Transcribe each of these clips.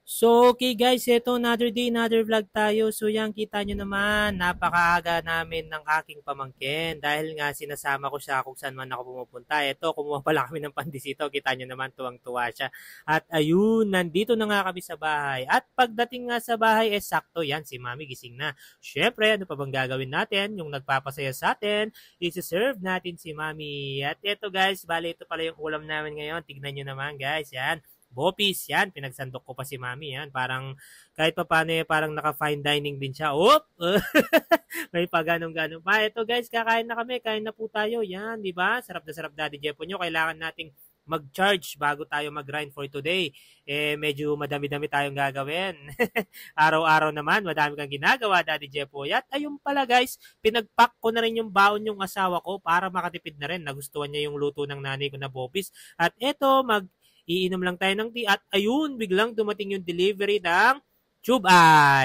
So, okay guys, ito another day, another vlog tayo. So, yan, kita nyo naman, napakaaga namin ng aking pamangkin. Dahil nga sinasama ko siya kung saan man ako pumupunta. Ito, kumuha pa lang kami ng pandisito. Kita nyo naman, tuwang-tuwa siya. At ayun, nandito na nga kami sa bahay. At pagdating nga sa bahay, sakto yan, si Mami gising na. Syempre, ano pa bang gagawin natin? Yung nagpapasaya sa atin, isi-serve natin si Mami. At ito guys, bali ito pala yung ulam namin ngayon. Tignan nyo naman guys, yan. Bopis, yan. Pinagsandok ko pa si Mami, yan. Parang, kahit pa paano, parang naka-fine dining din siya. Oop! May pa ganong-ganon pa. Ito guys, kakain na kami. Kain na po tayo. Yan, di ba? Sarap na sarap Daddy Jepo nyo. Kailangan nating mag-charge bago tayo mag-grind for today. Medyo madami-dami tayong gagawin. Araw-araw naman, madami kang ginagawa, Daddy Jepo. At ayun pala guys, pinag-pack ko na rin yung baon yung asawa ko para makatipid na rin. Nagustuhan niya yung luto ng nanay ko na bopis. At eto, iinom lang tayo ng tea at ayun, biglang dumating yung delivery ng tube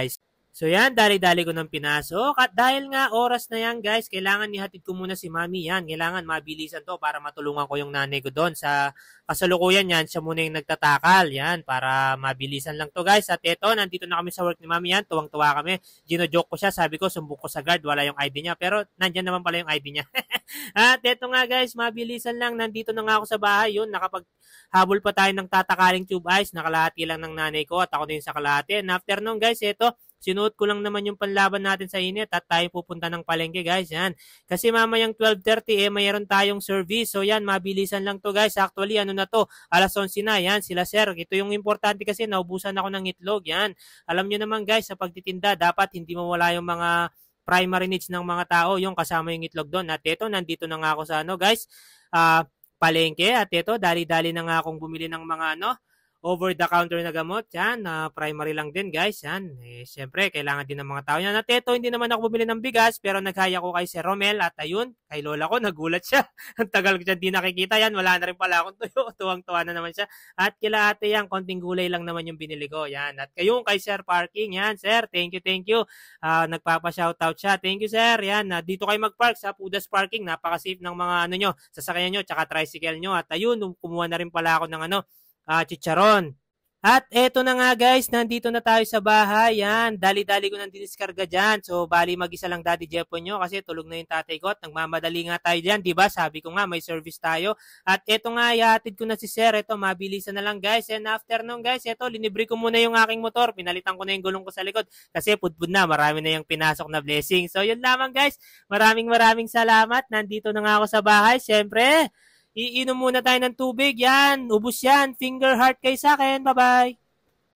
ice. So yan, dali-dali ko ng pinasok at dahil nga oras na yan guys, kailangan ihatid ko muna si Mami yan. Kailangan mabilisan to para matulungan ko yung nanay ko doon sa kasalukuyan yan. Siya muna yung nagtatakal yan para mabilisan lang to guys. At eto, nandito na kami sa work ni Mami yan. Tuwang-tuwa kami. Gino-joke ko siya. Sabi ko, sumbok ko sa guard. Wala yung ID niya. Pero nandyan naman pala yung ID niya. At eto nga guys, mabilisan lang. Nandito na nga ako sa bahay. Yun, habol pa tayo ng tatakaling tube ice. Nakalahati lang ng nanay ko at ako din sa kalahati. And after nung guys, eto, sinuot ko lang naman yung panlaban natin sa init at tayo pupunta ng palengke guys. Yan. Kasi mamayang 12:30 mayroon tayong service. So yan, mabilisan lang to guys. Actually, ano na to? Alas 11 na. Yan, sila sir. Ito yung importante kasi naubusan ako ng itlog. Yan. Alam nyo naman guys, sa pagtitinda, dapat hindi mawala yung mga primary needs ng mga tao. Yung kasama yung itlog doon. At ito, nandito na nga ako sa guys. Palengke. At ito, dali-dali na nga akong bumili ng mga over-the-counter na gamot, yan, primary lang din guys, yan. Siyempre, kailangan din ng mga tao yan. At ito, hindi naman ako bumili ng bigas, pero naghaya ko kay Sir Romel, at ayun, kay lola ko, nagulat siya. Ang tagal ko siya di nakikita yan, wala na rin pala akong tuyo, tuwang-tuwa na naman siya. At kila ate yan, konting gulay lang naman yung binili ko, yan. At kayong kay Sir Parking, yan, Sir, thank you, thank you. Nagpapa-shoutout siya, thank you Sir, yan. Dito kayo mag-park sa Pudas Parking, napaka-safe ng mga nyo, sasakyan nyo, tsaka tricycle nyo. At ayun, kumuha na rin pala ako ng chicharon. At eto na nga guys, nandito na tayo sa bahay. Yan, dali-dali ko nang diniskarga dyan. So, bali mag-isa lang Daddy Jepo nyo kasi tulog na yung tatay ko at nagmamadali nga tayo dyan. Diba? Sabi ko nga, may service tayo. At eto nga, ihatid ko na si Sir. Eto, mabilisan na lang guys. And after nun guys, eto, linibre ko muna yung aking motor. Pinalitan ko na yung gulong ko sa likod kasi pudpud na. Marami na yung pinasok na blessing. So, yun lamang guys. Maraming salamat. Nandito na nga ako sa bahay. Siyempre, iinom muna tayo ng tubig. Yan, ubos yan. Finger heart kayo sa akin. Bye-bye.